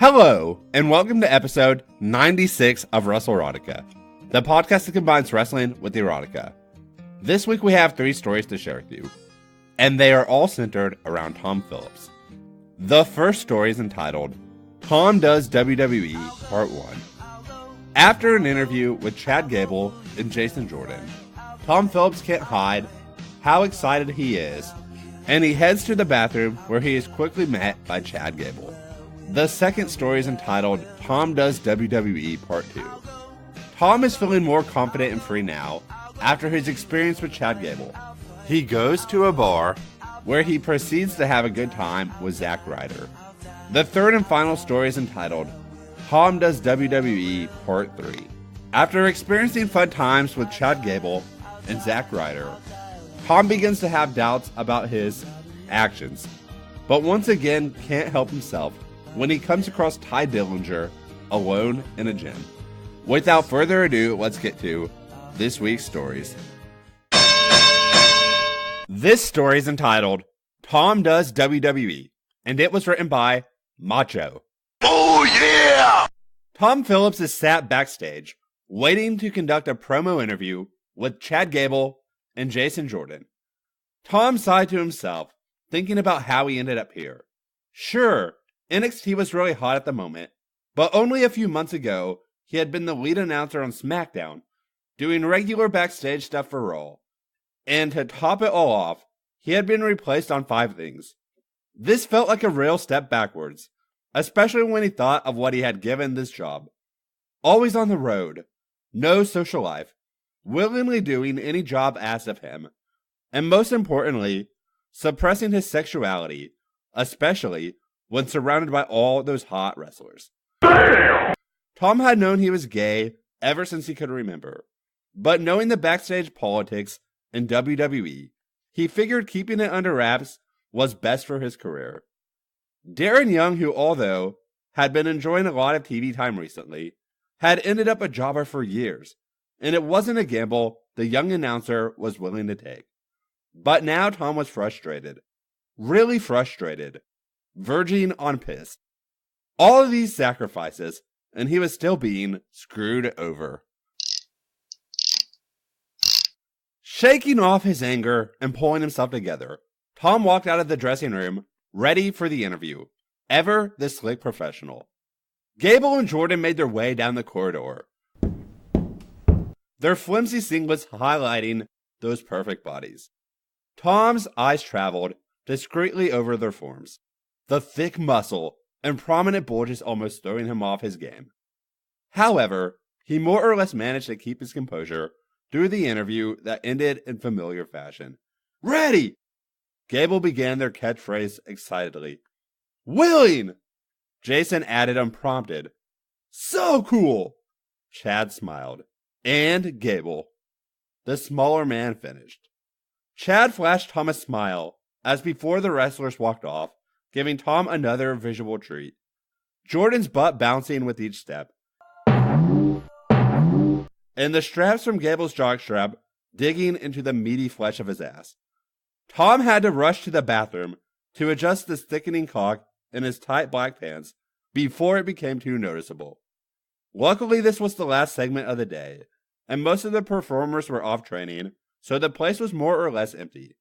Hello, and welcome to episode 96 of WrestleRotica, the podcast that combines wrestling with erotica. This week we have 3 stories to share with you, and they are all centered around Tom Phillips. The first story is entitled, Tom Does WWE Part 1. After an interview with Chad Gable and Jason Jordan, Tom Phillips can't hide how excited he is, and he heads to the bathroom where he is quickly met by Chad Gable. The second story is entitled, Tom Does WWE Part 2. Tom is feeling more confident and free now after his experience with Chad Gable. He goes to a bar where he proceeds to have a good time with Zack Ryder. The third and final story is entitled, Tom Does WWE Part 3. After experiencing fun times with Chad Gable and Zack Ryder, Tom begins to have doubts about his actions, but once again can't help himself when he comes across Tye Dillinger alone in a gym. Without further ado, let's get to this week's stories. This story is entitled, Tom Does WWE, and it was written by Macho. Oh yeah! Tom Phillips is sat backstage, waiting to conduct a promo interview with Chad Gable and Jason Jordan. Tom sighed to himself, thinking about how he ended up here. Sure, NXT was really hot at the moment, but only a few months ago, he had been the lead announcer on SmackDown, doing regular backstage stuff for Raw. And to top it all off, he had been replaced on 5 Things. This felt like a real step backwards, especially when he thought of what he had given this job. Always on the road, no social life, willingly doing any job asked of him, and most importantly, suppressing his sexuality, especially when surrounded by all those hot wrestlers. Damn! Tom had known he was gay ever since he could remember, but knowing the backstage politics in WWE, he figured keeping it under wraps was best for his career. Darren Young, who although had been enjoying a lot of TV time recently, had ended up a jobber for years, and it wasn't a gamble the young announcer was willing to take. But now Tom was frustrated. Really frustrated. Verging on pissed. All of these sacrifices, and he was still being screwed over. Shaking off his anger and pulling himself together, Tom walked out of the dressing room, ready for the interview. Ever the slick professional. Gable and Jordan made their way down the corridor, their flimsy singlets highlighting those perfect bodies. Tom's eyes traveled discreetly over their forms, the thick muscle and prominent bulges almost throwing him off his game. However, he more or less managed to keep his composure through the interview that ended in familiar fashion. Ready! Gable began their catchphrase excitedly. Willing! Jason added unprompted. So cool! Chad smiled. And Gable. The smaller man finished. Chad flashed Tom a smile as before the wrestlers walked off, giving Tom another visual treat. Jordan's butt bouncing with each step, and the straps from Gable's jockstrap digging into the meaty flesh of his ass. Tom had to rush to the bathroom to adjust the thickening cock in his tight black pants before it became too noticeable. Luckily, this was the last segment of the day, and most of the performers were off training, so the place was more or less empty.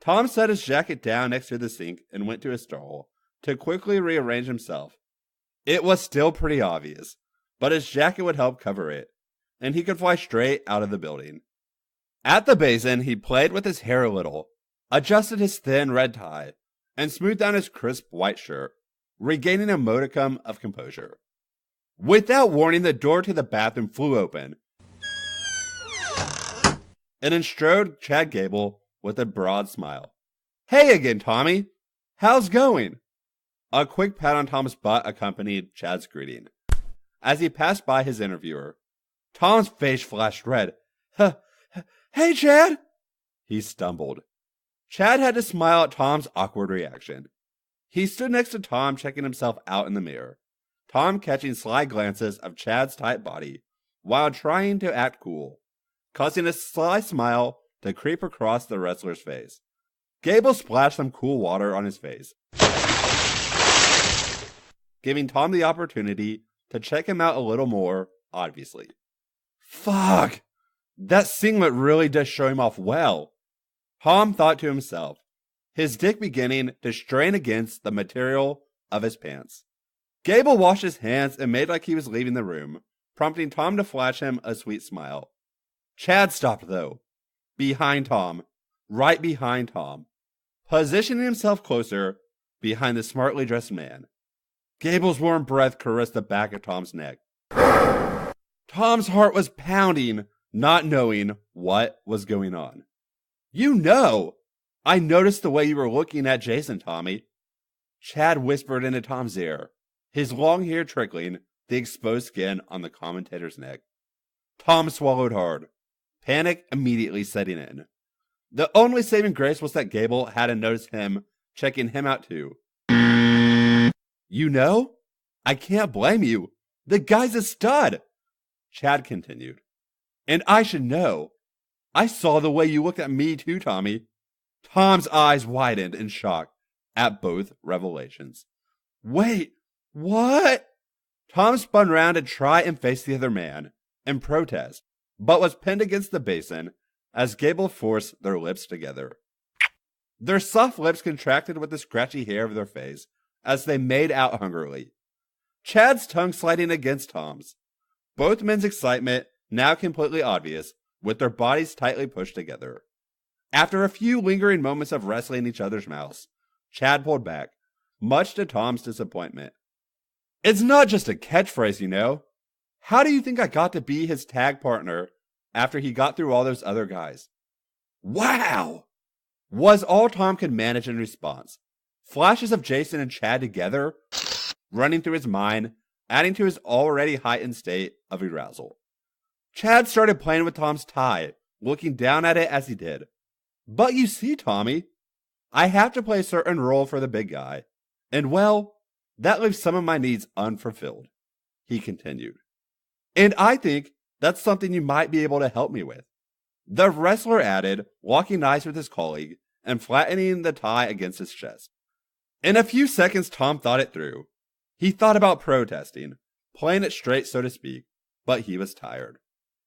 Tom set his jacket down next to the sink and went to his stall to quickly rearrange himself. It was still pretty obvious, but his jacket would help cover it, and he could fly straight out of the building. At the basin, he played with his hair a little, adjusted his thin red tie, and smoothed down his crisp white shirt, regaining a modicum of composure. Without warning, the door to the bathroom flew open, and in strode Chad Gable with a broad smile. Hey again, Tommy. How's going? A quick pat on Tom's butt accompanied Chad's greeting. As he passed by his interviewer, Tom's face flashed red. Hey, Chad! He stumbled. Chad had to smile at Tom's awkward reaction. He stood next to Tom, checking himself out in the mirror. Tom catching sly glances of Chad's tight body while trying to act cool, causing a sly smile to creep across the wrestler's face. Gable splashed some cool water on his face. giving Tom the opportunity to check him out a little more, obviously. Fuck! That singlet really does show him off well, Tom thought to himself, his dick beginning to strain against the material of his pants. Gable washed his hands and made like he was leaving the room, prompting Tom to flash him a sweet smile. Chad stopped, though, behind Tom, right behind Tom, positioning himself closer behind the smartly dressed man. Gable's warm breath caressed the back of Tom's neck. Tom's heart was pounding, not knowing what was going on. You know, I noticed the way you were looking at Jason, Tommy. Chad whispered into Tom's ear, his long hair trickling the exposed skin on the commentator's neck. Tom swallowed hard, panic immediately setting in. The only saving grace was that Gable hadn't noticed him checking him out too. You know, I can't blame you. The guy's a stud, Chad continued. And I should know. I saw the way you looked at me too, Tommy. Tom's eyes widened in shock at both revelations. Wait, what? Tom spun round to try and face the other man in protest, but was pinned against the basin as Gable forced their lips together. Their soft lips contracted with the scratchy hair of their face as they made out hungrily. Chad's tongue sliding against Tom's. Both men's excitement now completely obvious, with their bodies tightly pushed together. After a few lingering moments of wrestling each other's mouths, Chad pulled back, much to Tom's disappointment. It's not just a catchphrase, you know. How do you think I got to be his tag partner after he got through all those other guys? Wow! Was all Tom could manage in response. Flashes of Jason and Chad together, running through his mind, adding to his already heightened state of arousal. Chad started playing with Tom's tie, looking down at it as he did. But you see, Tommy, I have to play a certain role for the big guy. And well, that leaves some of my needs unfulfilled, he continued. And I think that's something you might be able to help me with. The wrestler added, locking eyes with his colleague and flattening the tie against his chest. In a few seconds, Tom thought it through. He thought about protesting, playing it straight, so to speak, but he was tired.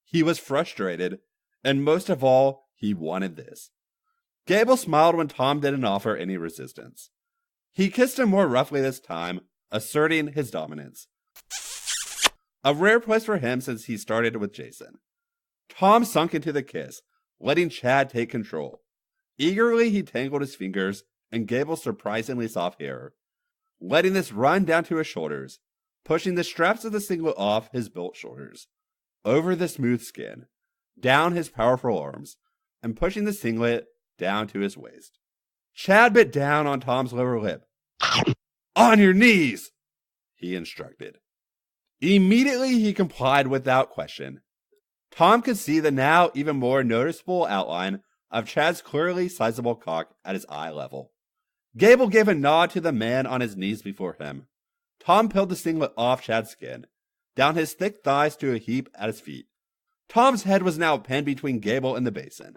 He was frustrated, and most of all, he wanted this. Gable smiled when Tom didn't offer any resistance. He kissed him more roughly this time, asserting his dominance. A rare place for him since he started with Jason. Tom sunk into the kiss, letting Chad take control. Eagerly, he tangled his fingers in Gable's surprisingly soft hair, letting this run down to his shoulders, pushing the straps of the singlet off his built shoulders, over the smooth skin, down his powerful arms, and pushing the singlet down to his waist. Chad bit down on Tom's lower lip. On your knees, he instructed. Immediately he complied without question. Tom could see the now even more noticeable outline of Chad's clearly sizable cock at his eye level. Gable gave a nod to the man on his knees before him. Tom peeled the singlet off Chad's skin, down his thick thighs to a heap at his feet. Tom's head was now pinned between Gable and the basin.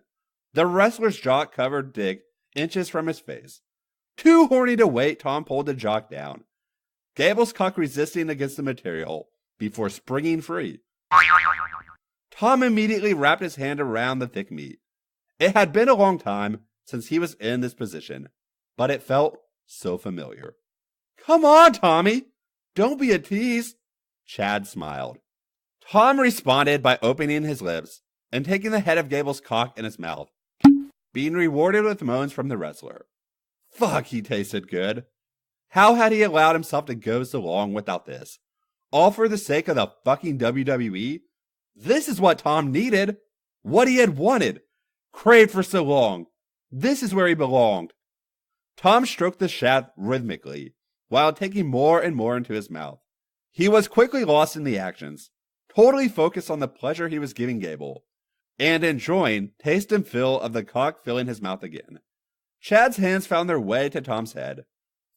The wrestler's jock covered dick inches from his face. Too horny to wait, Tom pulled the jock down, Gable's cock resisting against the material before springing free. Tom immediately wrapped his hand around the thick meat. It had been a long time since he was in this position, but it felt so familiar. Come on, Tommy! Don't be a tease! Chad smiled. Tom responded by opening his lips and taking the head of Gable's cock in his mouth, being rewarded with moans from the wrestler. Fuck, he tasted good. How had he allowed himself to go so long without this? All for the sake of the fucking WWE? This is what Tom needed. What he had wanted. Craved for so long. This is where he belonged. Tom stroked the shaft rhythmically, while taking more and more into his mouth. He was quickly lost in the actions, totally focused on the pleasure he was giving Gable, and enjoying taste and feel of the cock filling his mouth again. Chad's hands found their way to Tom's head,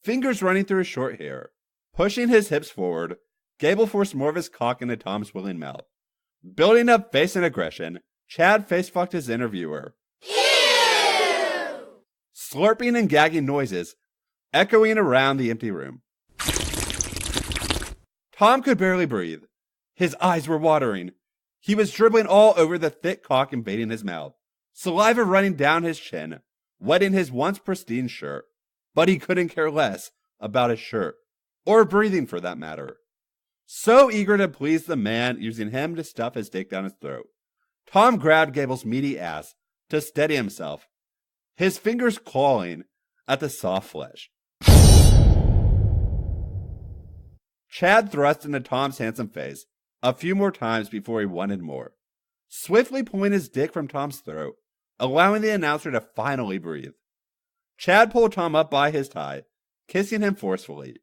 fingers running through his short hair. Pushing his hips forward, Gable forced more of his cock into Tom's willing mouth. Building up face and aggression, Chad face-fucked his interviewer. Ew! Slurping and gagging noises echoing around the empty room. Tom could barely breathe. His eyes were watering. He was dribbling all over the thick cock invading his mouth, saliva running down his chin, wetting his once pristine shirt. But he couldn't care less about his shirt, or breathing for that matter. So eager to please the man using him to stuff his dick down his throat, Tom grabbed Gable's meaty ass to steady himself, his fingers clawing at the soft flesh. Chad thrust into Tom's handsome face a few more times before he wanted more, swiftly pulling his dick from Tom's throat, allowing the announcer to finally breathe. Chad pulled Tom up by his tie, kissing him forcefully,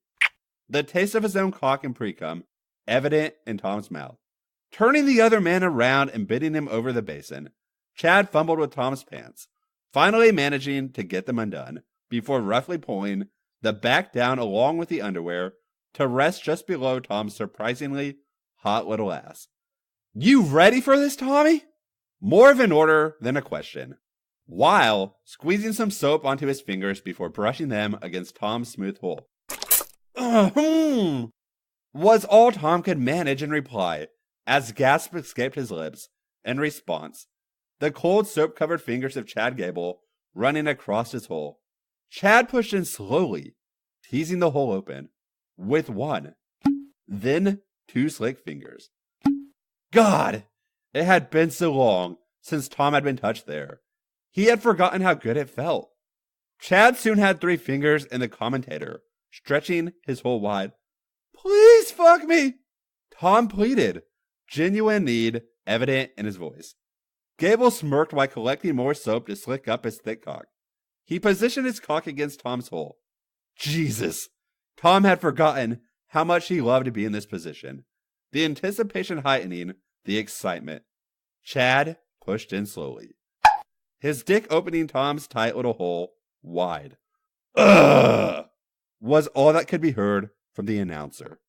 the taste of his own cock and pre-cum evident in Tom's mouth. Turning the other man around and bidding him over the basin, Chad fumbled with Tom's pants, finally managing to get them undone before roughly pulling the back down along with the underwear to rest just below Tom's surprisingly hot little ass. "You ready for this, Tommy?" More of an order than a question, while squeezing some soap onto his fingers before brushing them against Tom's smooth hole. Was all Tom could manage in reply, as gasps escaped his lips. In response, the cold soap-covered fingers of Chad Gable running across his hole. Chad pushed in slowly, teasing the hole open, with one, then two slick fingers. God! It had been so long since Tom had been touched there. He had forgotten how good it felt. Chad soon had 3 fingers in the commentator, stretching his hole wide. "Please fuck me!" Tom pleaded, genuine need evident in his voice. Gable smirked while collecting more soap to slick up his thick cock. He positioned his cock against Tom's hole. Jesus! Tom had forgotten how much he loved to be in this position, the anticipation heightening the excitement. Chad pushed in slowly, his dick opening Tom's tight little hole wide. "Ugh!" was all that could be heard from the announcer.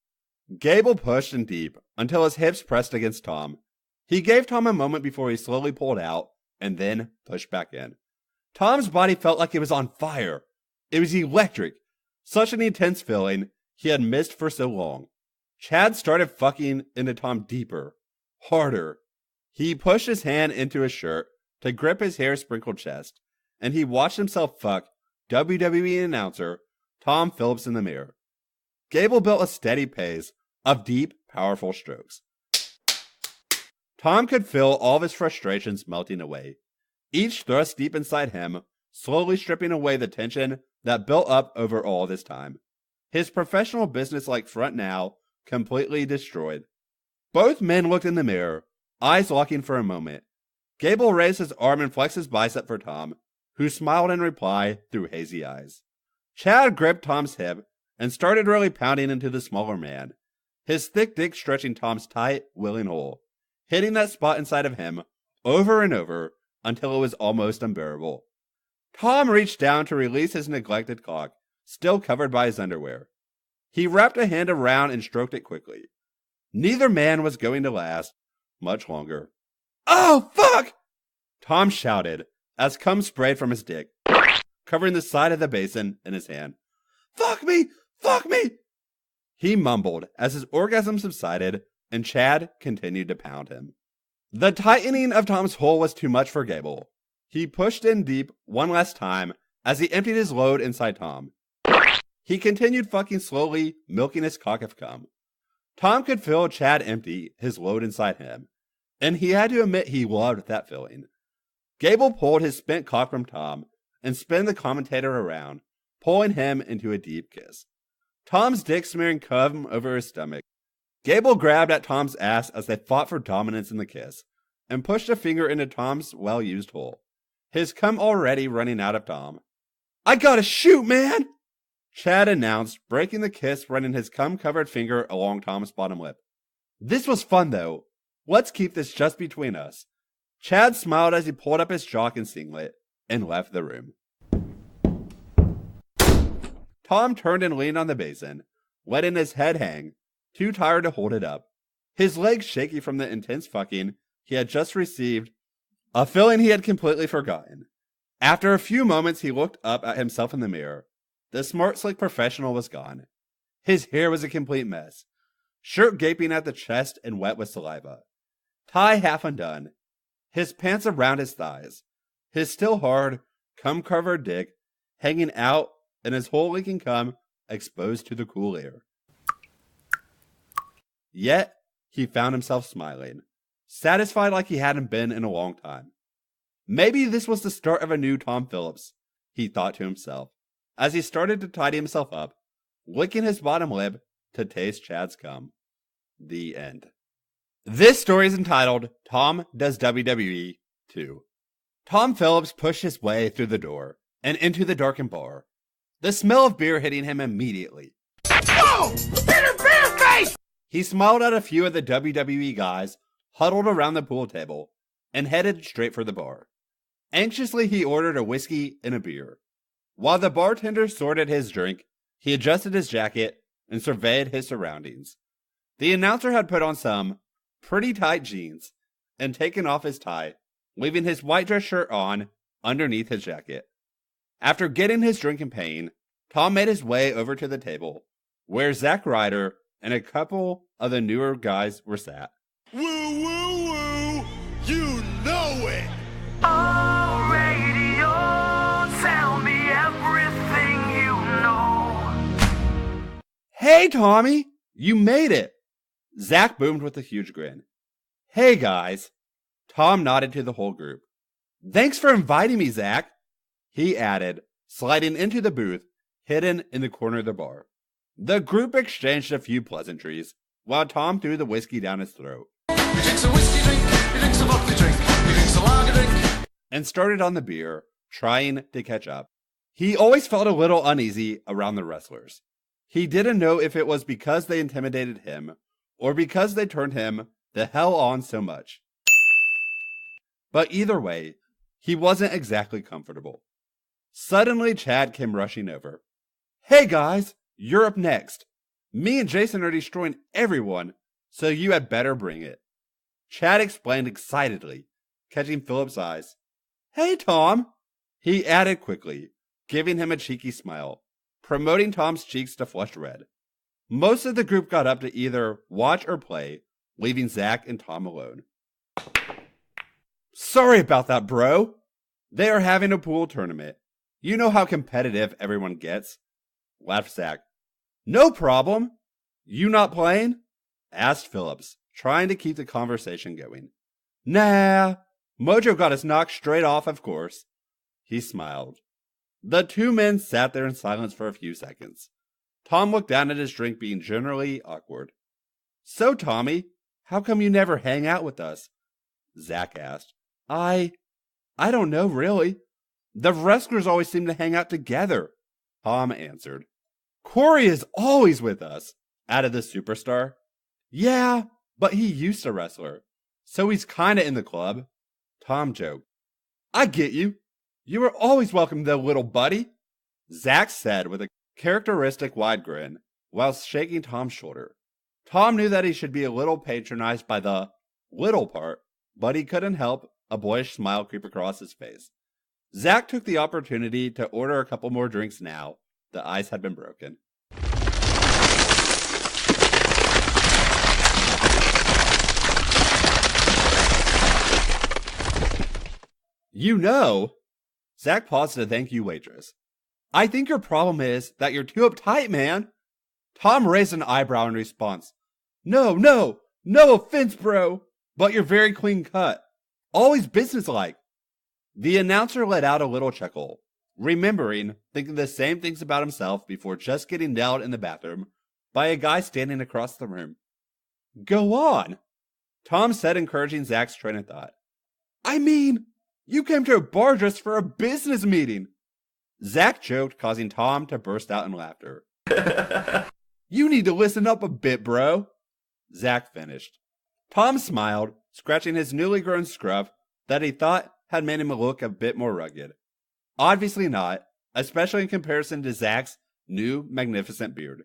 Gable pushed in deep until his hips pressed against Tom. He gave Tom a moment before he slowly pulled out and then pushed back in. Tom's body felt like it was on fire. It was electric, such an intense feeling he had missed for so long. Chad started fucking into Tom deeper, harder. He pushed his hand into his shirt to grip his hair-sprinkled chest, and he watched himself fuck WWE announcer Tom Phillips in the mirror. Gable built a steady pace of deep, powerful strokes. Tom could feel all of his frustrations melting away, each thrust deep inside him, slowly stripping away the tension that built up over all this time. His professional business-like front now completely destroyed. Both men looked in the mirror, eyes locking for a moment. Gable raised his arm and flexed his bicep for Tom, who smiled in reply through hazy eyes. Chad gripped Tom's hip and started really pounding into the smaller man, his thick dick stretching Tom's tight, willing hole, hitting that spot inside of him over and over until it was almost unbearable. Tom reached down to release his neglected cock, still covered by his underwear. He wrapped a hand around and stroked it quickly. Neither man was going to last much longer. "Oh, fuck!" Tom shouted as cum sprayed from his dick, covering the side of the basin in his hand. "Fuck me! Fuck me!" He mumbled as his orgasm subsided and Chad continued to pound him. The tightening of Tom's hole was too much for Gable. He pushed in deep one last time as he emptied his load inside Tom. He continued fucking slowly, milking his cock of cum. Tom could feel Chad empty his load inside him, and he had to admit he loved that feeling. Gable pulled his spent cock from Tom and spun the commentator around, pulling him into a deep kiss. Tom's dick smearing cum over his stomach. Gable grabbed at Tom's ass as they fought for dominance in the kiss, and pushed a finger into Tom's well-used hole, his cum already running out of Tom. "I gotta shoot, man!" Chad announced, breaking the kiss, running his cum-covered finger along Tom's bottom lip. "This was fun, though. Let's keep this just between us." Chad smiled as he pulled up his jock and singlet and left the room. Tom turned and leaned on the basin, letting his head hang, too tired to hold it up. His legs shaky from the intense fucking he had just received, a feeling he had completely forgotten. After a few moments, he looked up at himself in the mirror. The smart, slick professional was gone. His hair was a complete mess. shirt gaping at the chest and wet with saliva, tie half undone, his pants around his thighs, his still hard, cum-covered dick hanging out and his whole leaking cum exposed to the cool air. Yet, he found himself smiling, satisfied like he hadn't been in a long time. Maybe this was the start of a new Tom Phillips, he thought to himself, as he started to tidy himself up, licking his bottom lip to taste Chad's cum. The end. This story is entitled Tom Does WWE 2. Tom Phillips pushed his way through the door and into the darkened bar, the smell of beer hitting him immediately. Whoa! Beer face! He smiled at a few of the WWE guys huddled around the pool table and headed straight for the bar. Anxiously, he ordered a whiskey and a beer. While the bartender sorted his drink, he adjusted his jacket and surveyed his surroundings. The announcer had put on some pretty tight jeans and taken off his tie, leaving his white dress shirt on underneath his jacket. After getting his drink and paying, Tom made his way over to the table, where Zack Ryder and a couple of the newer guys were sat. Woo, woo, woo! You know it! Oh, radio, tell me everything you know. Hey, Tommy! You made it! Zack boomed with a huge grin. Hey, guys! Tom nodded to the whole group. Thanks for inviting me, Zack, he added, sliding into the booth, hidden in the corner of the bar. The group exchanged a few pleasantries, while Tom threw the whiskey down his throat. He drinks a whiskey drink, he drinks a vodka drink, he drinks a lager drink. And started on the beer, trying to catch up. He always felt a little uneasy around the wrestlers. He didn't know if it was because they intimidated him, or because they turned him the hell on so much. But either way, he wasn't exactly comfortable. Suddenly, Chad came rushing over. Hey guys, you're up next. Me and Jason are destroying everyone, so you had better bring it. Chad explained excitedly, catching Philip's eyes. Hey Tom, he added quickly, giving him a cheeky smile, promoting Tom's cheeks to flush red. Most of the group got up to either watch or play, leaving Zack and Tom alone. Sorry about that, bro. They are having a pool tournament. You know how competitive everyone gets, laughed Zack. No problem. You not playing? Asked Phillips, trying to keep the conversation going. Nah, Mojo got us knocked straight off, of course. He smiled. The two men sat there in silence for a few seconds. Tom looked down at his drink, being generally awkward. So, Tommy, how come you never hang out with us? Zack asked. I don't know, really. The wrestlers always seem to hang out together, Tom answered. Corey is always with us, added the superstar. Yeah, but he used to wrestler, so he's kinda in the club, Tom joked. I get you. You are always welcome, though, little buddy, Zack said with a characteristic wide grin, while shaking Tom's shoulder. Tom knew that he should be a little patronized by the little part, but he couldn't help a boyish smile creep across his face. Zack took the opportunity to order a couple more drinks now the ice had been broken. You know, Zack paused to thank you, waitress. I think your problem is that you're too uptight, man. Tom raised an eyebrow in response. No offense, bro, but you're very clean cut. Always businesslike. The announcer let out a little chuckle, remembering thinking the same things about himself before just getting nailed in the bathroom by a guy standing across the room. Go on, Tom said, encouraging Zack's train of thought. I mean, you came to a bar just for a business meeting. Zack joked, causing Tom to burst out in laughter. You need to listen up a bit, bro, Zack finished. Tom smiled, scratching his newly grown scruff that he thought had made him look a bit more rugged. Obviously not, especially in comparison to Zack's new magnificent beard.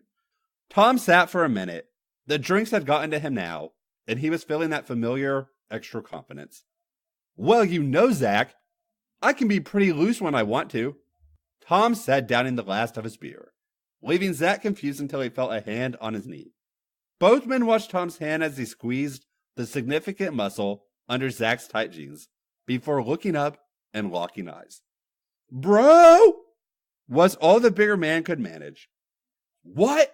Tom sat for a minute. The drinks had gotten to him now, and he was feeling that familiar extra confidence. Well, you know, Zack, I can be pretty loose when I want to, Tom said, downing the last of his beer, leaving Zack confused until he felt a hand on his knee. Both men watched Tom's hand as he squeezed the significant muscle under Zach's tight jeans before looking up and locking eyes. "Bro!" was all the bigger man could manage. "What?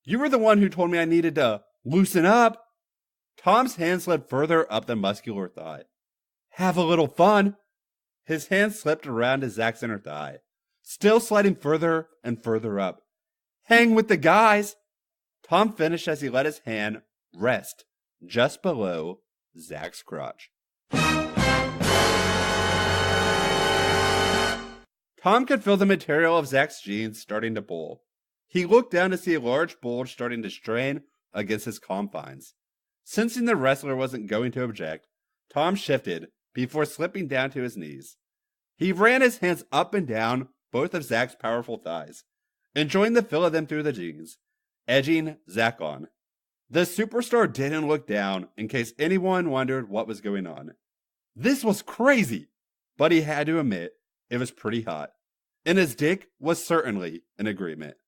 You were the one who told me I needed to loosen up." Tom's hand slid further up the muscular thigh. "Have a little fun." His hand slipped around to Zach's inner thigh, still sliding further and further up. "Hang with the guys." Tom finished as he let his hand rest just below Zach's crotch. Tom could feel the material of Zach's jeans starting to pull. He looked down to see a large bulge starting to strain against his confines. Sensing the wrestler wasn't going to object, Tom shifted before slipping down to his knees. He ran his hands up and down both of Zach's powerful thighs, enjoying the feel of them through the jeans, edging Zach on. The superstar didn't look down in case anyone wondered what was going on. This was crazy, but he had to admit it was pretty hot, and his dick was certainly in agreement.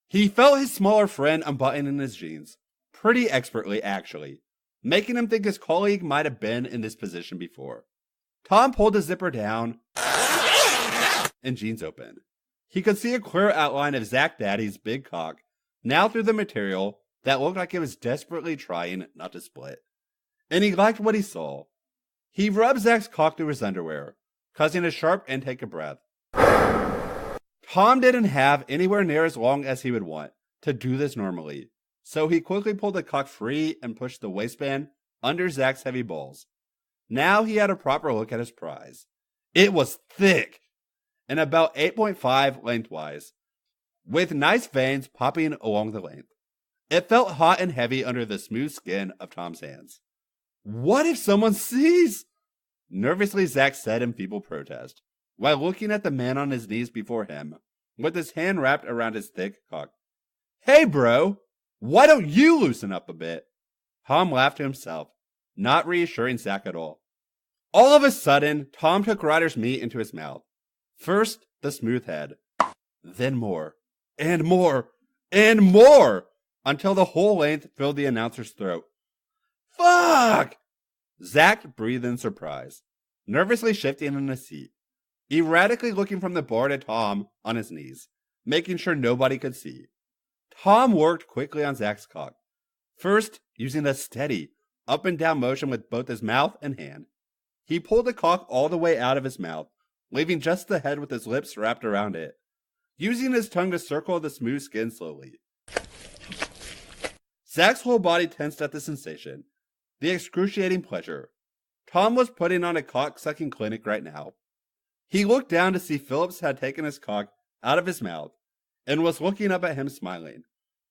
He felt his smaller friend unbuttoning his jeans, pretty expertly actually, making him think his colleague might have been in this position before. Tom pulled the zipper down and jeans open. He could see a clear outline of Zach Daddy's big cock, now through the material that looked like it was desperately trying not to split. And he liked what he saw. He rubbed Zach's cock through his underwear, causing a sharp intake of breath. Tom didn't have anywhere near as long as he would want to do this normally, so he quickly pulled the cock free and pushed the waistband under Zach's heavy balls. Now he had a proper look at his prize. It was thick and about 8.5 lengthwise, with nice veins popping along the length. It felt hot and heavy under the smooth skin of Tom's hands. "What if someone sees?" nervously Zach said in feeble protest, while looking at the man on his knees before him, with his hand wrapped around his thick cock. "Hey bro, why don't you loosen up a bit?" Tom laughed to himself, not reassuring Zach at all. All of a sudden, Tom took Ryder's meat into his mouth. First, the smooth head, then more, and more, and more, until the whole length filled the announcer's throat. "Fuck!" Zach breathed in surprise, nervously shifting in his seat, erratically looking from the bar to Tom on his knees, making sure nobody could see. Tom worked quickly on Zach's cock, first using a steady up and down motion with both his mouth and hand. He pulled the cock all the way out of his mouth, leaving just the head with his lips wrapped around it, using his tongue to circle the smooth skin slowly. Zach's whole body tensed at the sensation, the excruciating pleasure. Tom was putting on a cock-sucking clinic right now. He looked down to see Phillips had taken his cock out of his mouth and was looking up at him smiling,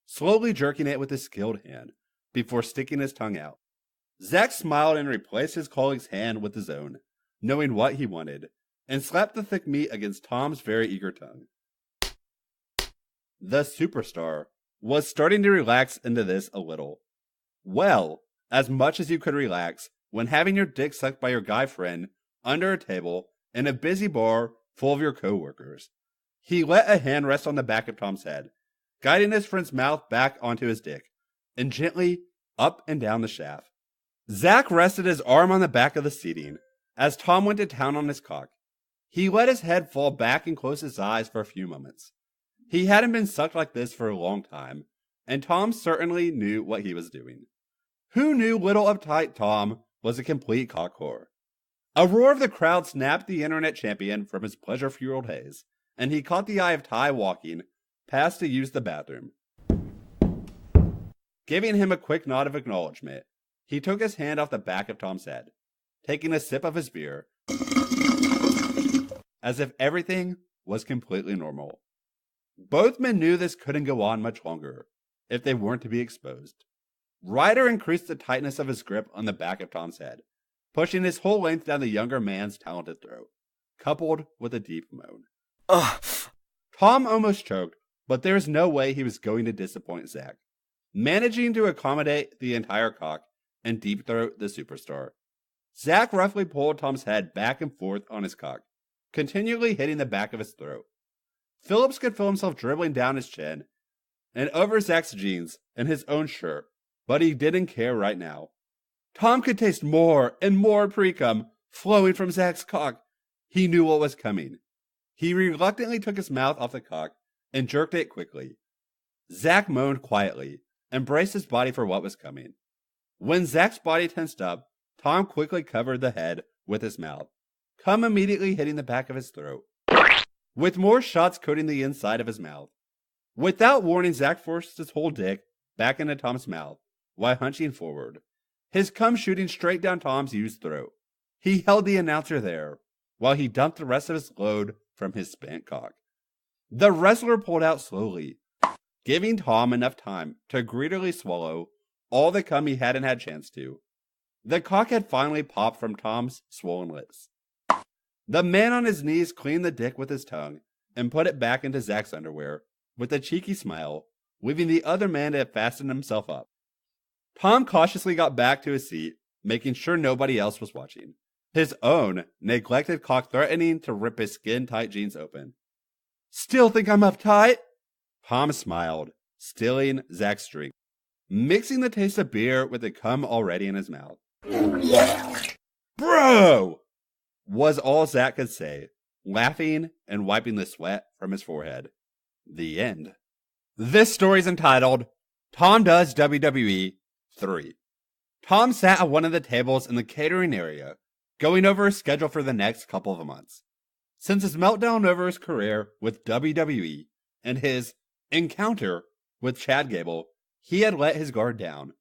slowly jerking it with his skilled hand before sticking his tongue out. Zach smiled and replaced his colleague's hand with his own, knowing what he wanted, and slapped the thick meat against Tom's very eager tongue. The superstar was starting to relax into this a little. Well, as much as you could relax when having your dick sucked by your guy friend under a table in a busy bar full of your co-workers. He let a hand rest on the back of Tom's head, guiding his friend's mouth back onto his dick, and gently up and down the shaft. Zach rested his arm on the back of the seating as Tom went to town on his cock. He let his head fall back and closed his eyes for a few moments. He hadn't been sucked like this for a long time, and Tom certainly knew what he was doing. Who knew little uptight Tom was a complete cock whore? A roar of the crowd snapped the internet champion from his pleasure-fueled haze, and he caught the eye of Ty walking past to use the bathroom. Giving him a quick nod of acknowledgement, he took his hand off the back of Tom's head, taking a sip of his beer, as if everything was completely normal. Both men knew this couldn't go on much longer, if they weren't to be exposed. Ryder increased the tightness of his grip on the back of Tom's head, pushing his whole length down the younger man's talented throat, coupled with a deep moan. Ugh. Tom almost choked, but there was no way he was going to disappoint Zach, managing to accommodate the entire cock and deep throat the superstar. Zach roughly pulled Tom's head back and forth on his cock, continually hitting the back of his throat. Phillips could feel himself dribbling down his chin and over Zach's jeans and his own shirt, but he didn't care right now. Tom could taste more and more pre-cum flowing from Zach's cock. He knew what was coming. He reluctantly took his mouth off the cock and jerked it quickly. Zach moaned quietly and braced his body for what was coming. When Zach's body tensed up, Tom quickly covered the head with his mouth, cum immediately hitting the back of his throat, with more shots coating the inside of his mouth. Without warning, Zach forced his whole dick back into Tom's mouth while hunching forward, his cum shooting straight down Tom's used throat. He held the announcer there while he dumped the rest of his load from his spent cock. The wrestler pulled out slowly, giving Tom enough time to greedily swallow all the cum he hadn't had chance to. The cock had finally popped from Tom's swollen lips. The man on his knees cleaned the dick with his tongue and put it back into Zach's underwear with a cheeky smile, leaving the other man to have fastened himself up. Tom cautiously got back to his seat, making sure nobody else was watching, his own neglected cock threatening to rip his skin-tight jeans open. "Still think I'm uptight?" Tom smiled, stilling Zach's drink, mixing the taste of beer with the cum already in his mouth. "Bro!" was all Zach could say, laughing and wiping the sweat from his forehead. The end. This story's entitled, Tom Does WWE 3. Tom sat at one of the tables in the catering area, going over his schedule for the next couple of months. Since his meltdown over his career with WWE and his encounter with Chad Gable, he had let his guard down.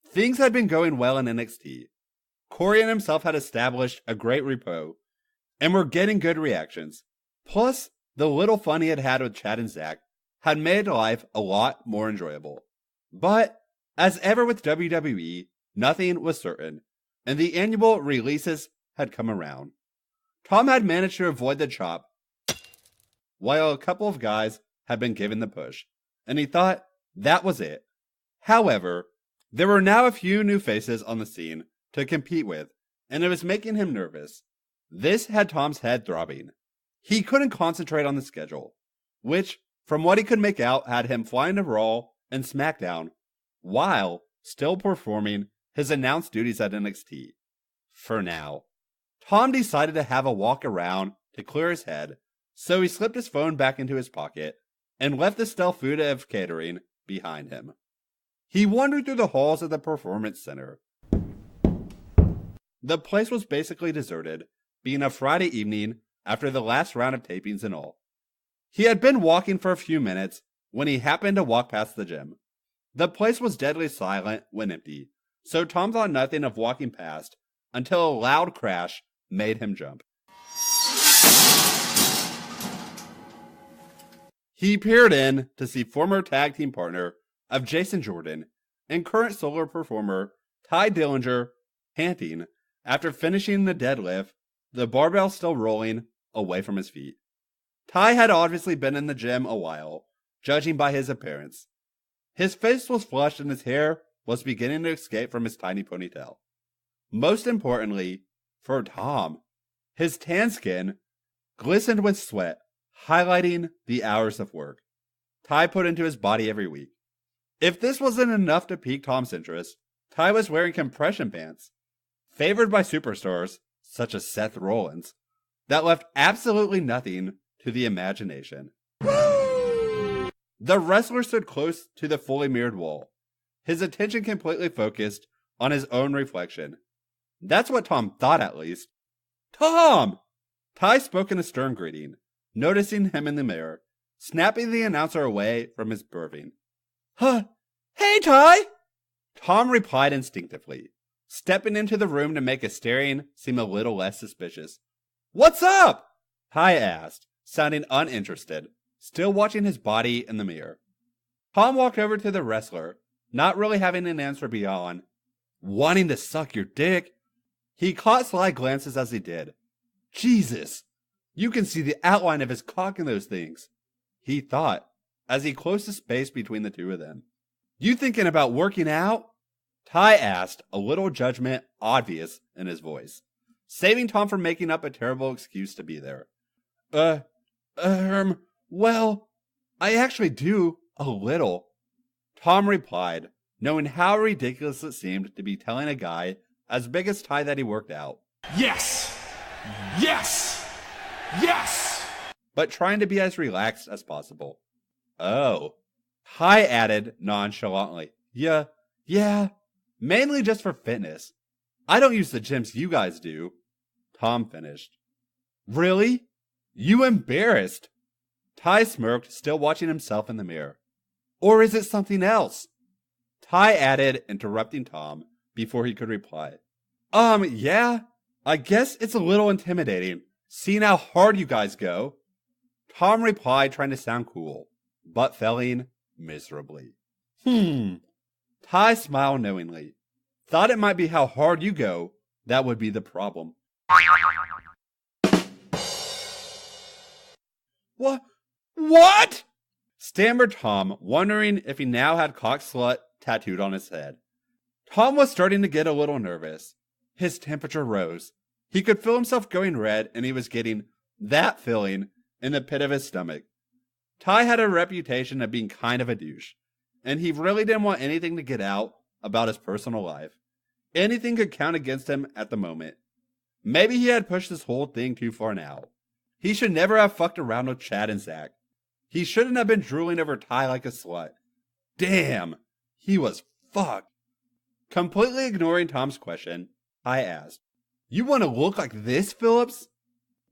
Things had been going well in NXT. Corey and himself had established a great rapport and were getting good reactions. Plus, the little fun he had had with Chad and Zach had made life a lot more enjoyable. But, as ever with WWE, nothing was certain, and the annual releases had come around. Tom had managed to avoid the chop, while a couple of guys had been given the push, and he thought that was it. However, there were now a few new faces on the scene to compete with, and it was making him nervous. This had Tom's head throbbing. He couldn't concentrate on the schedule, which, from what he could make out, had him flying to Raw and SmackDown, while still performing his announced duties at NXT. For now, Tom decided to have a walk around to clear his head, so he slipped his phone back into his pocket and left the Stelfuda of catering behind him. He wandered through the halls of the Performance Center. The place was basically deserted, being a Friday evening after the last round of tapings and all. He had been walking for a few minutes when he happened to walk past the gym. The place was deadly silent when empty, so Tom thought nothing of walking past until a loud crash made him jump. He peered in to see former tag team partner of Jason Jordan and current solo performer Ty Dillinger panting after finishing the deadlift, the barbell still rolling away from his feet. Ty had obviously been in the gym a while, judging by his appearance. His face was flushed and his hair was beginning to escape from his tiny ponytail. Most importantly, for Tom, his tan skin glistened with sweat, highlighting the hours of work Ty put into his body every week. If this wasn't enough to pique Tom's interest, Ty was wearing compression pants, favored by superstars such as Seth Rollins, that left absolutely nothing to the imagination. The wrestler stood close to the fully mirrored wall, his attention completely focused on his own reflection. That's what Tom thought, at least. "Tom!" Ty spoke in a stern greeting, noticing him in the mirror, snapping the announcer away from his birthing. "Huh? Hey, Ty!" Tom replied instinctively, stepping into the room to make his staring seem a little less suspicious. "What's up?" Ty asked, sounding uninterested, still watching his body in the mirror. Tom walked over to the wrestler, not really having an answer beyond wanting to suck your dick. He caught sly glances as he did. "Jesus, you can see the outline of his cock in those things," he thought, as he closed the space between the two of them. "You thinking about working out?" Ty asked, a little judgment obvious in his voice, saving Tom from making up a terrible excuse to be there. Well, I actually do, a little," Tom replied, knowing how ridiculous it seemed to be telling a guy as big as Ty that he worked out. Yes! Yes! Yes! But trying to be as relaxed as possible. Oh. Ty added nonchalantly. Yeah, mainly just for fitness. I don't use the gyms you guys do. Tom finished. Really? You embarrassed? Ty smirked, still watching himself in the mirror. Or is it something else? Ty added, interrupting Tom before he could reply. Yeah, I guess it's a little intimidating, seeing how hard you guys go. Tom replied, trying to sound cool, but failing miserably. Ty smiled knowingly. Thought it might be how hard you go that would be the problem. What? Stammered Tom, wondering if he now had cock slut tattooed on his head. Tom was starting to get a little nervous. His temperature rose. He could feel himself going red, and he was getting that feeling in the pit of his stomach. Ty had a reputation of being kind of a douche, and he really didn't want anything to get out about his personal life. Anything could count against him at the moment. Maybe he had pushed this whole thing too far now. He should never have fucked around with Chad and Zach. He shouldn't have been drooling over Ty like a slut. Damn, he was fucked. Completely ignoring Tom's question, I asked, You want to look like this, Phillips?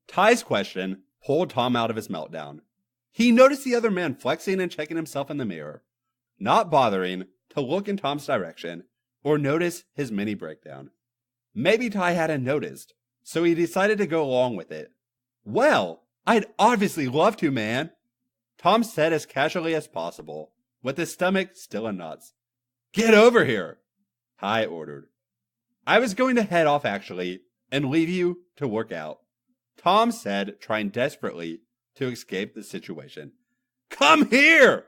Ty's question pulled Tom out of his meltdown. He noticed the other man flexing and checking himself in the mirror, not bothering to look in Tom's direction or notice his mini breakdown. Maybe Ty hadn't noticed, so he decided to go along with it. Well, I'd obviously love to, man, Tom said as casually as possible, with his stomach still in knots. Get over here, Ty ordered. I was going to head off, actually, and leave you to work out, Tom said, trying desperately to escape the situation. Come here,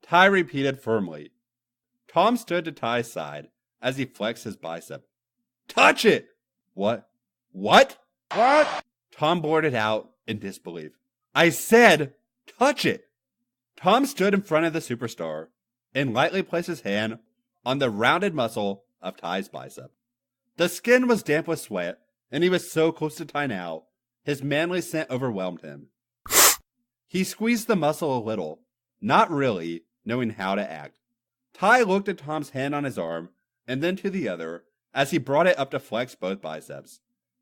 Ty repeated firmly. Tom stood to Ty's side as he flexed his bicep. Touch it! What? Tom blurted out in disbelief. I said, touch it! Tom stood in front of the superstar and lightly placed his hand on the rounded muscle of Ty's bicep. The skin was damp with sweat, and he was so close to Ty now, his manly scent overwhelmed him. He squeezed the muscle a little, not really knowing how to act. Ty looked at Tom's hand on his arm, and then to the other, as he brought it up to flex both biceps.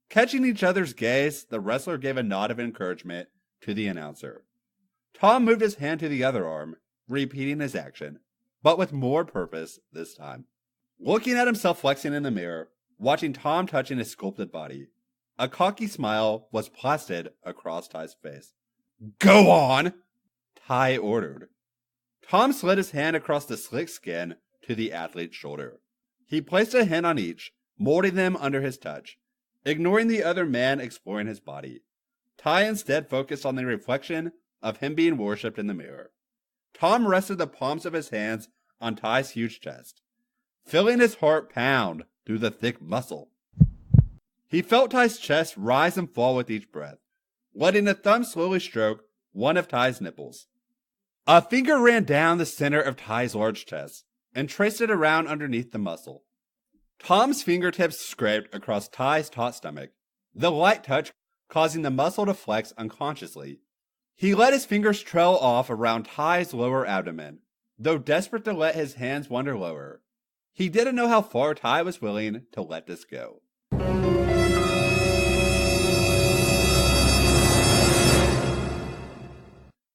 Catching each other's gaze, the wrestler gave a nod of encouragement to the announcer. Tom moved his hand to the other arm, repeating his action, but with more purpose this time. Looking at himself flexing in the mirror, watching Tom touching his sculpted body, a cocky smile was plastered across Ty's face. Go on, Ty ordered. Tom slid his hand across the slick skin to the athlete's shoulder. He placed a hand on each, molding them under his touch, ignoring the other man exploring his body. Ty instead focused on the reflection of him being worshipped in the mirror. Tom rested the palms of his hands on Ty's huge chest, feeling his heart pound through the thick muscle. He felt Ty's chest rise and fall with each breath, letting a thumb slowly stroke one of Ty's nipples. A finger ran down the center of Ty's large chest and traced it around underneath the muscle. Tom's fingertips scraped across Ty's taut stomach, the light touch causing the muscle to flex unconsciously. He let his fingers trail off around Ty's lower abdomen, though desperate to let his hands wander lower. He didn't know how far Ty was willing to let this go.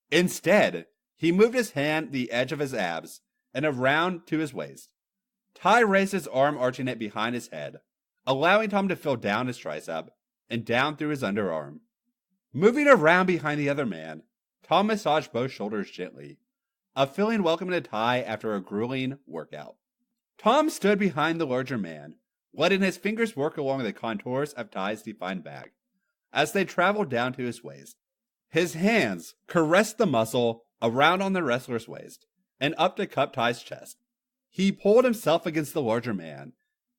Instead, he moved his hand the edge of his abs and around to his waist. Ty raised his arm, arching it behind his head, allowing Tom to feel down his tricep and down through his underarm. Moving around behind the other man, Tom massaged both shoulders gently, a feeling welcome to Ty after a grueling workout. Tom stood behind the larger man, letting his fingers work along the contours of Ty's defined back as they traveled down to his waist. His hands caressed the muscle around on the wrestler's waist and up to cup Ty's chest. He pulled himself against the larger man,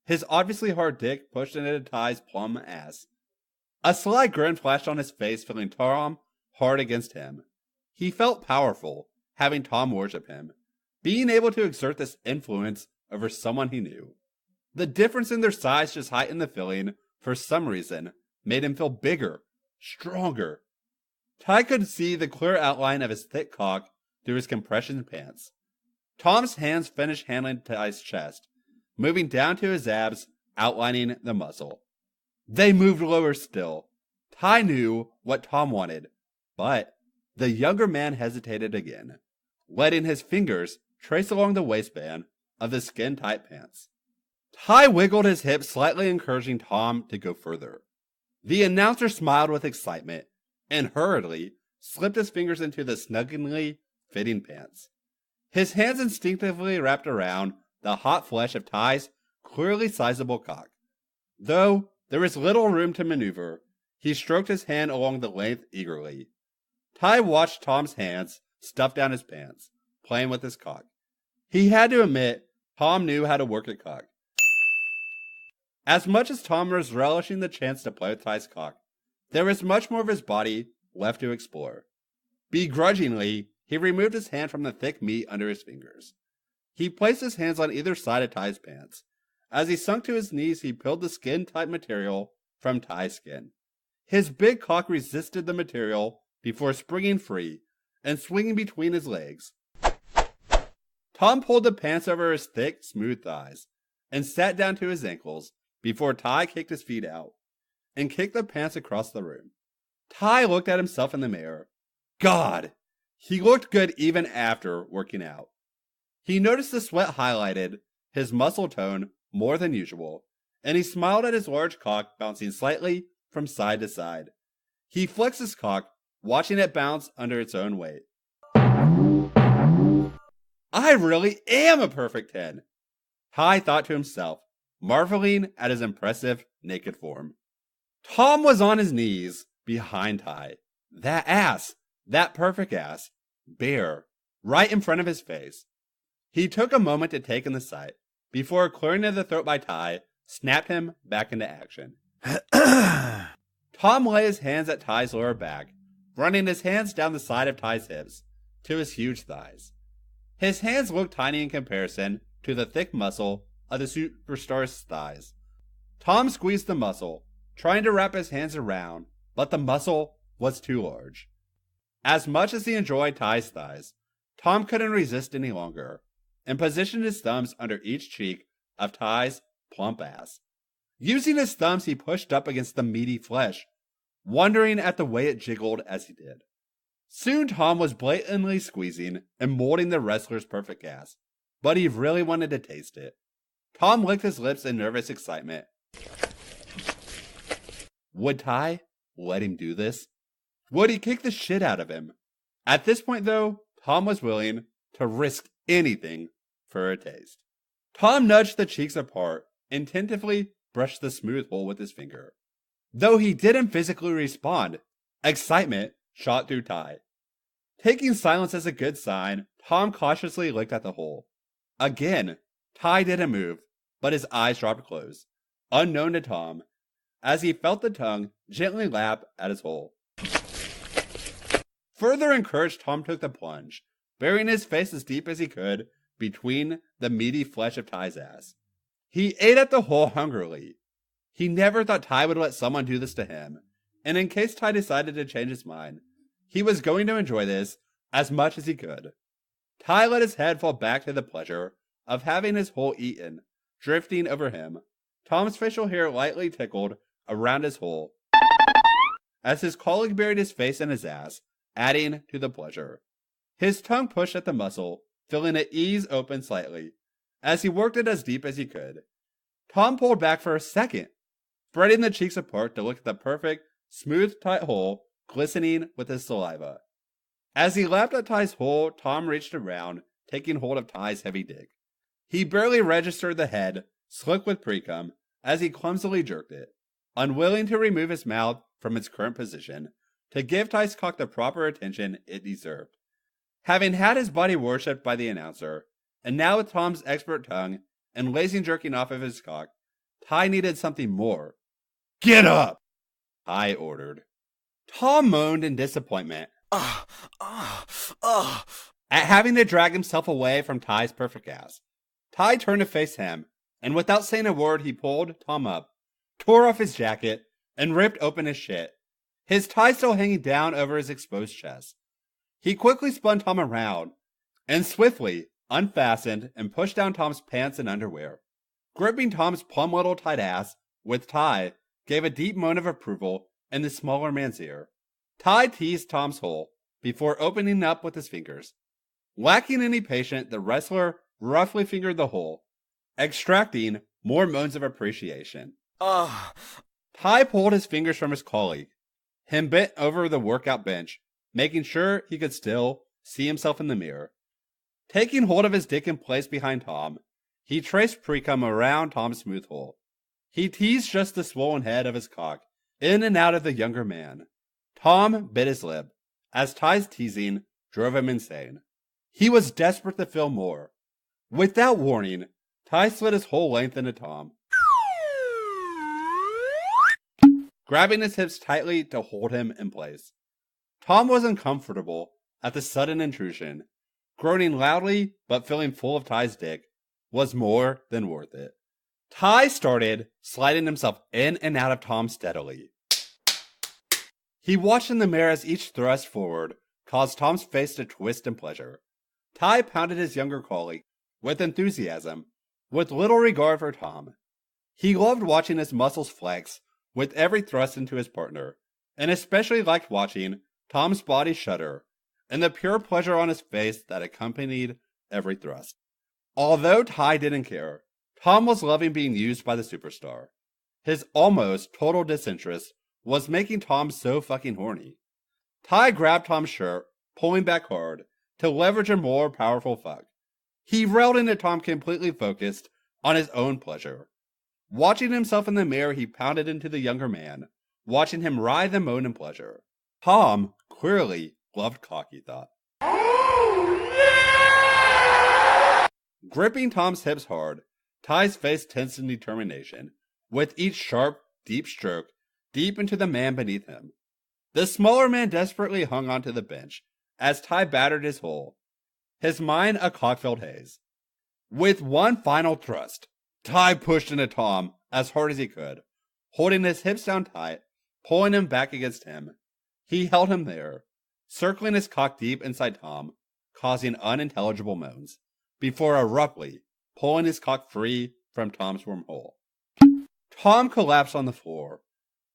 his obviously hard dick pushed into Ty's plump ass. A sly grin flashed on his face, feeling Tom hard against him. He felt powerful, having Tom worship him, being able to exert this influence over someone he knew. The difference in their size just heightened the feeling, for some reason, made him feel bigger, stronger. Ty could see the clear outline of his thick cock through his compression pants. Tom's hands finished handling Ty's chest, moving down to his abs, outlining the muscle. They moved lower still. Ty knew what Tom wanted, but the younger man hesitated again, letting his fingers trace along the waistband of the skin-tight pants. Ty wiggled his hips, slightly encouraging Tom to go further. The announcer smiled with excitement and hurriedly slipped his fingers into the snugly fitting pants. His hands instinctively wrapped around the hot flesh of Ty's clearly sizable cock. Though there was little room to maneuver, he stroked his hand along the length eagerly. Ty watched Tom's hands stuff down his pants, playing with his cock. He had to admit, Tom knew how to work a cock. As much as Tom was relishing the chance to play with Ty's cock, there was much more of his body left to explore. Begrudgingly, he removed his hand from the thick meat under his fingers. He placed his hands on either side of Ty's pants. As he sunk to his knees, he peeled the skin-tight material from Ty's skin. His big cock resisted the material before springing free and swinging between his legs. Tom pulled the pants over his thick, smooth thighs and sat down to his ankles before Ty kicked his feet out and kicked the pants across the room. Ty looked at himself in the mirror. God! He looked good even after working out. He noticed the sweat highlighted his muscle tone more than usual, and he smiled at his large cock bouncing slightly from side to side. He flexed his cock, watching it bounce under its own weight. I really am a perfect 10, Ty thought to himself, marveling at his impressive naked form. Tom was on his knees behind Ty. That ass, that perfect ass, bare, right in front of his face. He took a moment to take in the sight, before clearing to the throat by Ty, snapped him back into action. Tom lay his hands at Ty's lower back, running his hands down the side of Ty's hips, to his huge thighs. His hands looked tiny in comparison to the thick muscle of the superstar's thighs. Tom squeezed the muscle, trying to wrap his hands around, but the muscle was too large. As much as he enjoyed Ty's thighs, Tom couldn't resist any longer, and positioned his thumbs under each cheek of Ty's plump ass. Using his thumbs, he pushed up against the meaty flesh, wondering at the way it jiggled as he did. Soon Tom was blatantly squeezing and molding the wrestler's perfect ass, but he really wanted to taste it. Tom licked his lips in nervous excitement. Would Ty let him do this? Would he kick the shit out of him? At this point, though, Tom was willing to risk anything for a taste. Tom nudged the cheeks apart and tentatively brushed the smooth hole with his finger. Though he didn't physically respond, excitement shot through Ty. Taking silence as a good sign, Tom cautiously looked at the hole. Again, Ty didn't move, but his eyes dropped closed, unknown to Tom, as he felt the tongue gently lap at his hole. Further encouraged, Tom took the plunge, burying his face as deep as he could between the meaty flesh of Ty's ass. He ate at the hole hungrily. He never thought Ty would let someone do this to him, and in case Ty decided to change his mind, he was going to enjoy this as much as he could. Ty let his head fall back to the pleasure of having his hole eaten, drifting over him. Tom's facial hair lightly tickled around his hole, as his colleague buried his face in his ass, adding to the pleasure. His tongue pushed at the muscle, feeling it ease open slightly, as he worked it as deep as he could. Tom pulled back for a second, spreading the cheeks apart to look at the perfect, smooth, tight hole glistening with his saliva. As he lapped at Ty's hole, Tom reached around, taking hold of Ty's heavy dick. He barely registered the head, slick with precum, as he clumsily jerked it, unwilling to remove his mouth from its current position, to give Ty's cock the proper attention it deserved. Having had his body worshipped by the announcer, and now with Tom's expert tongue and lazy jerking off of his cock, Ty needed something more. Get up! Ty ordered. Tom moaned in disappointment at having to drag himself away from Ty's perfect ass. Ty turned to face him, and without saying a word, he pulled Tom up, tore off his jacket, and ripped open his shit, his tie still hanging down over his exposed chest. He quickly spun Tom around, and swiftly unfastened and pushed down Tom's pants and underwear. Gripping Tom's plump little tight ass, with Ty, gave a deep moan of approval in the smaller man's ear. Ty teased Tom's hole before opening up with his fingers. Lacking any patience, the wrestler roughly fingered the hole, extracting more moans of appreciation. Ty pulled his fingers from his colleague, him bent over the workout bench, making sure he could still see himself in the mirror. Taking hold of his dick in place behind Tom, he traced pre-cum around Tom's smooth hole. He teased just the swollen head of his cock in and out of the younger man. Tom bit his lip, as Ty's teasing drove him insane. He was desperate to feel more. Without warning, Ty slid his whole length into Tom, grabbing his hips tightly to hold him in place. Tom was uncomfortable at the sudden intrusion. Groaning loudly, but feeling full of Ty's dick, was more than worth it. Ty started sliding himself in and out of Tom steadily. He watched in the mirror as each thrust forward caused Tom's face to twist in pleasure. Ty pounded his younger colleague with enthusiasm, with little regard for Tom. He loved watching his muscles flex with every thrust into his partner, and especially liked watching Tom's body shudder and the pure pleasure on his face that accompanied every thrust. Although Ty didn't care, Tom was loving being used by the superstar. His almost total disinterest was making Tom so fucking horny. Ty grabbed Tom's shirt, pulling back hard, to leverage a more powerful fuck. He railed into Tom completely focused on his own pleasure. Watching himself in the mirror, he pounded into the younger man, watching him writhe and moan in pleasure. Tom clearly loved cock, he thought. Gripping Tom's hips hard, Ty's face tensed in determination, with each sharp, deep stroke deep into the man beneath him. The smaller man desperately hung onto the bench as Ty battered his hole, his mind a cock-filled haze. With one final thrust, Ty pushed into Tom as hard as he could, holding his hips down tight, pulling him back against him. He held him there, circling his cock deep inside Tom, causing unintelligible moans, before abruptly pulling his cock free from Tom's warm hole. Tom collapsed on the floor,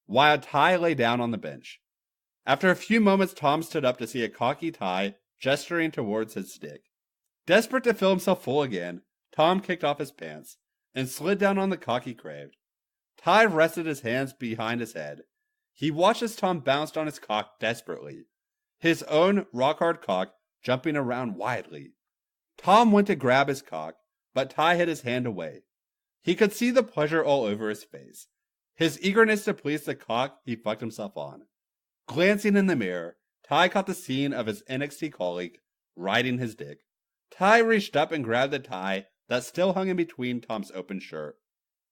while Ty lay down on the bench. After a few moments, Tom stood up to see a cocky Ty gesturing towards his stick. Desperate to feel himself full again, Tom kicked off his pants and slid down on the cock he craved. Ty rested his hands behind his head. He watched as Tom bounced on his cock desperately, his own rock-hard cock jumping around wildly. Tom went to grab his cock, but Ty hid his hand away. He could see the pleasure all over his face, his eagerness to please the cock he fucked himself on. Glancing in the mirror, Ty caught the scene of his NXT colleague riding his dick. Ty reached up and grabbed the tie that still hung in between Tom's open shirt.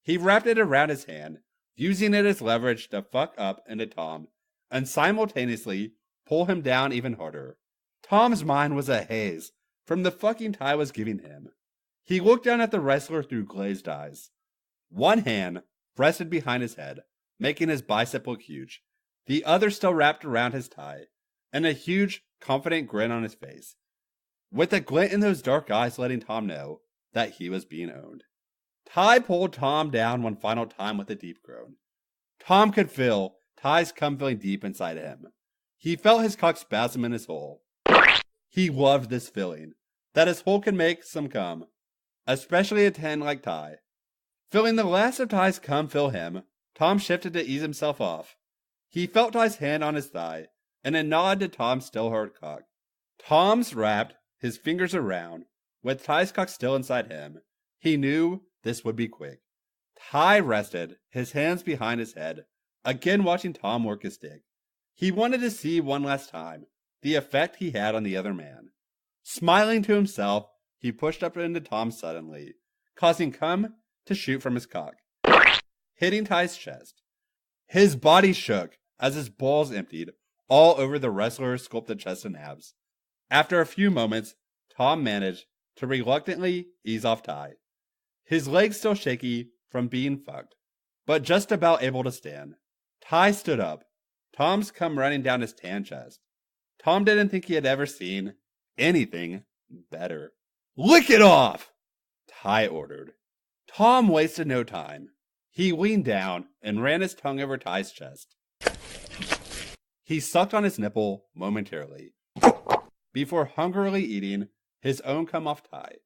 He wrapped it around his hand, using it as leverage to fuck up into Tom, and simultaneously pull him down even harder. Tom's mind was a haze from the fucking Ty was giving him. He looked down at the wrestler through glazed eyes. One hand rested behind his head, making his bicep look huge. The other still wrapped around his tie, and a huge, confident grin on his face, with a glint in those dark eyes letting Tom know that he was being owned. Ty pulled Tom down one final time with a deep groan. Tom could feel Ty's cum filling deep inside him. He felt his cock spasm in his hole. He loved this feeling, that his hole could make some cum, especially a 10 like Ty. Feeling the last of Ty's cum fill him, Tom shifted to ease himself off. He felt Ty's hand on his thigh, and a nod to Tom's still hard cock. Tom's wrapped his fingers around, with Ty's cock still inside him. He knew this would be quick. Ty rested, his hands behind his head, again watching Tom work his dick. He wanted to see one last time the effect he had on the other man. Smiling to himself, he pushed up into Tom suddenly, causing cum to shoot from his cock, hitting Ty's chest. His body shook as his balls emptied all over the wrestler's sculpted chest and abs. After a few moments, Tom managed to reluctantly ease off Ty, his legs still shaky from being fucked, but just about able to stand. Ty stood up. Tom's come running down his tan chest. Tom didn't think he had ever seen anything better. "Lick it off!" Ty ordered. Tom wasted no time. He leaned down and ran his tongue over Ty's chest. He sucked on his nipple momentarily, before hungrily eating his own cum off Ty.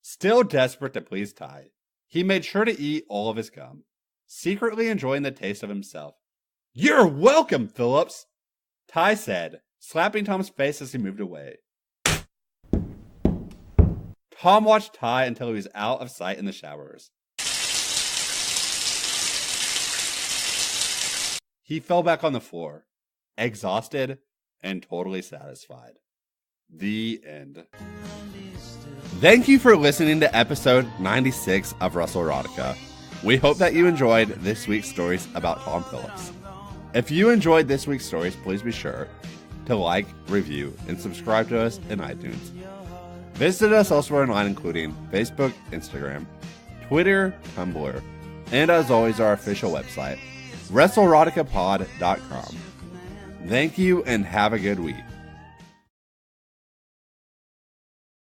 Still desperate to please Ty, he made sure to eat all of his cum, secretly enjoying the taste of himself. "You're welcome, Phillips," Ty said, slapping Tom's face as he moved away. Tom watched Ty until he was out of sight in the showers. He fell back on the floor, exhausted and totally satisfied. The end. Thank you for listening to episode 96 of Russell Erotica. We hope that you enjoyed this week's stories about Tom Phillips. If you enjoyed this week's stories, please be sure to like, review, and subscribe to us in iTunes. Visit us elsewhere online, including Facebook, Instagram, Twitter, Tumblr, and as always, our official website, WrestleEroticapod.com. Thank you and have a good week.